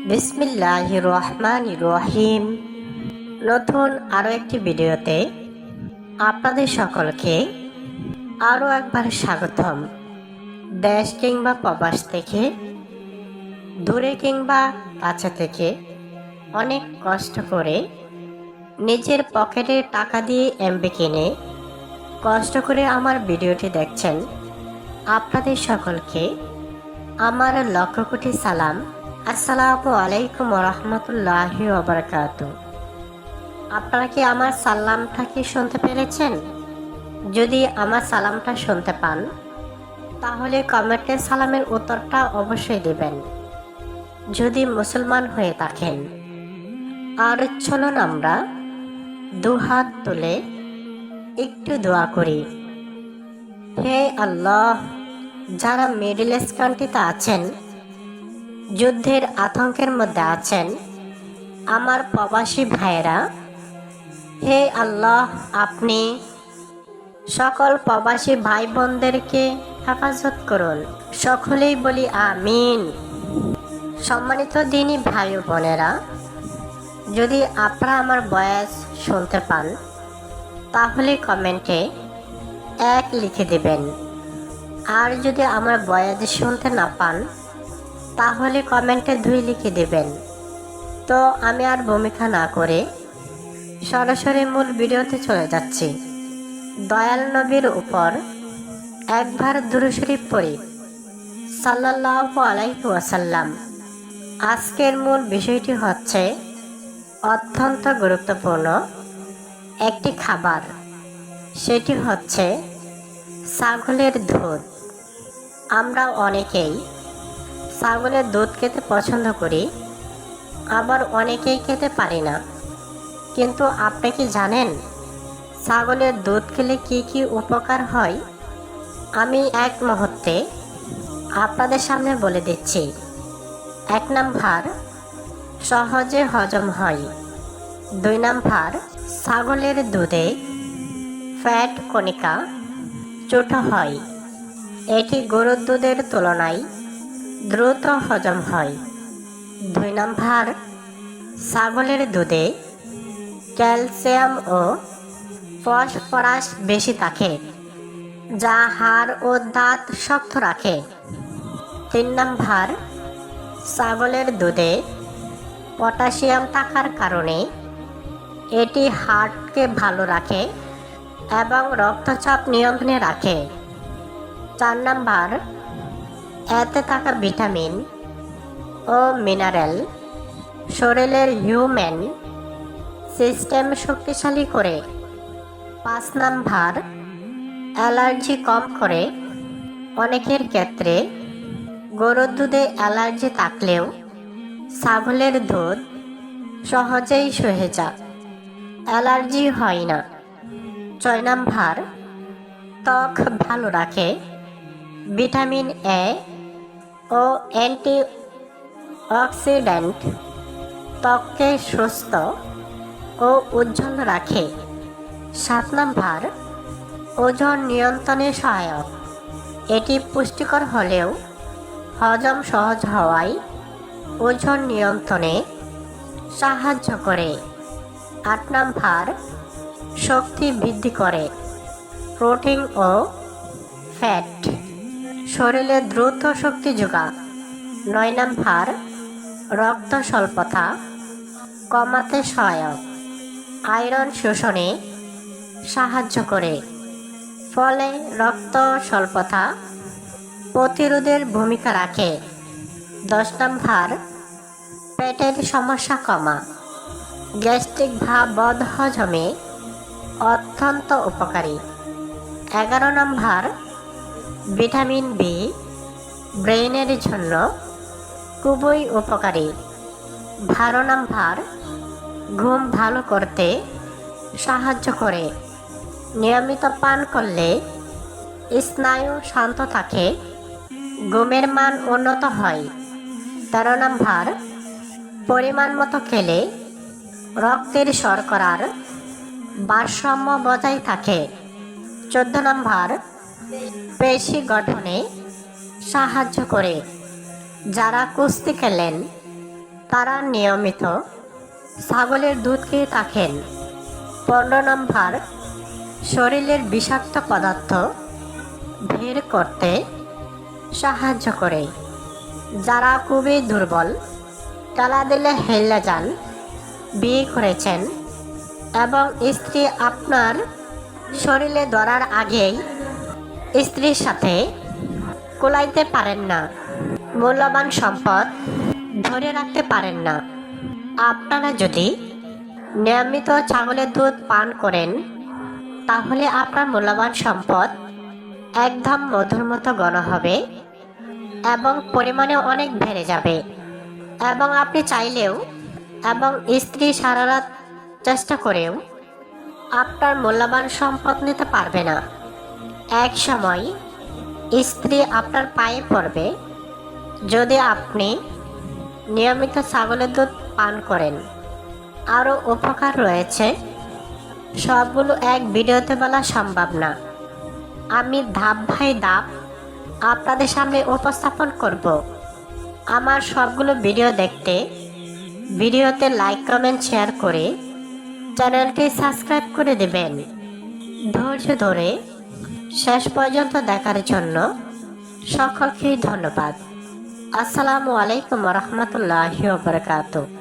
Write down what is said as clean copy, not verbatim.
বিসমিল্লাহির রহমানির রহিম। নতুন আরও একটি ভিডিওতে আপনাদের সকলকে আরও একবার স্বাগতম। দেশ কিংবা প্রবাস থেকে, দূরে কিংবা কাছে থেকে অনেক কষ্ট করে নিজের পকেটে টাকা দিয়ে এমবি কিনে কষ্ট করে আমার ভিডিওটি দেখছেন, আপনাদের সকলকে আমার লক্ষ কোটি সালাম। আসসালামু আলাইকুম রহমতুল্লাহি ওয়াবারাকাতু। আপনারা কি আমার সালামটা কি শুনতে পেরেছেন? যদি আমার সালামটা শুনতে পান তাহলে কমেন্টে সালামের উত্তরটা অবশ্যই দিবেন, যদি মুসলমান হয়ে থাকেন। আর চলুন আমরা দুহাত তুলে একটু দোয়া করি। হে আল্লাহ, যারা মিডল ইস্ট কান্ট্রিতে আছেন, যুদ্ধের আতঙ্কের মধ্যে আছেন, আমার প্রবাসী ভাইয়েরা, হে আল্লাহ, আপনি সকল প্রবাসী ভাই বোনদেরকে হেফাজত করুন। সকলেই বলি আমিন। সম্মানিত দিনী ভাই ও বোনেরা, যদি আপনারা আমার ভয়েস শুনতে পান তাহলে কমেন্টে 1 লিখে দেবেন। আর যদি আমার ভয়েস শুনতে না পান তাহলে কমেন্টে 2 লিখে দেবেন। তো আমি আর ভূমিকা না করে সরাসরি মূল ভিডিওতে চলে যাচ্ছি। দয়াল নবীর উপর একবার দুরূদ শরীফ পড়ি, সাল্লাল্লাহু আলাইহি ওয়াসাল্লাম। আজকের মূল বিষয়টি হচ্ছে অত্যন্ত গুরুত্বপূর্ণ একটি খাবার, সেটি হচ্ছে ছাগলের দুধ। আমরা অনেকেই ছাগলের দুধ খেতে পছন্দ করি, আবার অনেকেই খেতে পারি না। কিন্তু আপনি কি জানেন ছাগলের দুধ খেলে কি কি উপকার হয়? আমি এক মুহূর্তে আপনাদের সামনে বলে দিচ্ছি। 1 নাম্বার, সহজে হজম হয়। 2 নাম্বার, ছাগলের দুধে ফ্যাট কণিকা ছোট হয়, এটি গরুর দুধের তুলনায় দ্রুত হজম হয়। 2 নাম্বার, ছাগলের দুধে ক্যালসিয়াম ও ফসফরাস বেশি থাকে, যা হাড় ও দাঁত শক্ত রাখে। 3 নাম্বার, ছাগলের দুধে পটাশিয়াম থাকার কারণে এটি হার্টকে ভালো রাখে এবং রক্তচাপ নিয়ন্ত্রণে রাখে। 4 নাম্বার, এতে থাকা ভিটামিন ও মিনারেল শরীরের হিউম্যান সিস্টেম শক্তিশালী করে। 5 নাম্বার, অ্যালার্জি কম করে। অনেকের ক্ষেত্রে গরুর দুধে অ্যালার্জি থাকলেও ছাগলের দুধ সহজেই সহে যায়, অ্যালার্জি হয় না। 6 নাম্বার, ত্বক ভালো রাখে। ভিটামিন এ ও অ্যান্টি অক্সিডেন্ট ত্বককে সুস্থ ও উজ্জ্বল রাখে। 7 নাম্বার, ওজন নিয়ন্ত্রণে সহায়ক। এটি পুষ্টিকর হলেও হজম সহজ হওয়ায় ওজন নিয়ন্ত্রণে সাহায্য করে। 8 নাম্বার, শক্তি বৃদ্ধি করে। প্রোটিন ও ফ্যাট শরীরে দ্রুত শক্তি যোগায়। 9 নাম্বার, রক্ত স্বল্পতা কমাতে সহায়ক, আয়রন শোষণে সাহায্য করে, ফলে রক্ত স্বল্পতা প্রতিরোধের ভূমিকা রাখে। 10 নাম্বার, পেটের সমস্যা কমা, গ্যাস্ট্রিক বা বদহজমে অত্যন্ত উপকারী। 11 নাম্বার, ভিটামিন বি ব্রেইনের জন্য খুবই উপকারী। 12 নাম্বার, ঘুম ভালো করতে সাহায্য করে। নিয়মিত পান করলে স্নায়ু শান্ত থাকে, ঘুমের মান উন্নত হয়। 13 নাম্বার, পরিমাণ মতো খেলে রক্তের শর্করার ভারসাম্য বজায় থাকে। 14 নাম্বার, পেশি গঠনে সাহায্য করে। যারা কুস্তি খেলেন তারা নিয়মিত ছাগলের দুধ খেয়ে থাকেন। 15 নম্বর, শরীরের বিষাক্ত পদার্থ বের করতে সাহায্য করে। যারা খুবই দুর্বল, টালা দিলে হেলে যান, বিয়ে করেছেন এবং স্ত্রী আপনার শরীরে ধরার আগেই স্ত্রীর সাথে কুলাইতে পারেন না, মূল্যবান সম্পদ ধরে রাখতে পারেন না। আপনারা যদি নিয়মিত ছাগলের দুধ পান করেন তাহলে আপনার মূল্যবান সম্পদ একদম মধুর মতো ঘন হবে এবং পরিমাণে অনেক বেড়ে যাবে। এবং আপনি চাইলেও এবং স্ত্রী সারা রাত চেষ্টা করেও আপনার মূল্যবান সম্পদ নিতে পারবে না। এক সময় স্ত্রী আপনার পায়ে পড়বে যদি আপনি নিয়মিত ছাগলের দুধ পান করেন। আরও উপকার রয়েছে, সবগুলো এক ভিডিওতে বলা সম্ভব না। আমি ধাপ বাই ধাপ আপনাদের সামনে উপস্থাপন করব। আমার সবগুলো ভিডিও দেখতে ভিডিওতে লাইক, কমেন্ট, শেয়ার করে চ্যানেলটি সাবস্ক্রাইব করে দেবেন। ধৈর্য ধরে শেষ পর্যন্ত দেখার জন্য সকলকেই ধন্যবাদ। আসসালামু আলাইকুম রহমতুল্লাহি ওয়া বারাকাতুহু।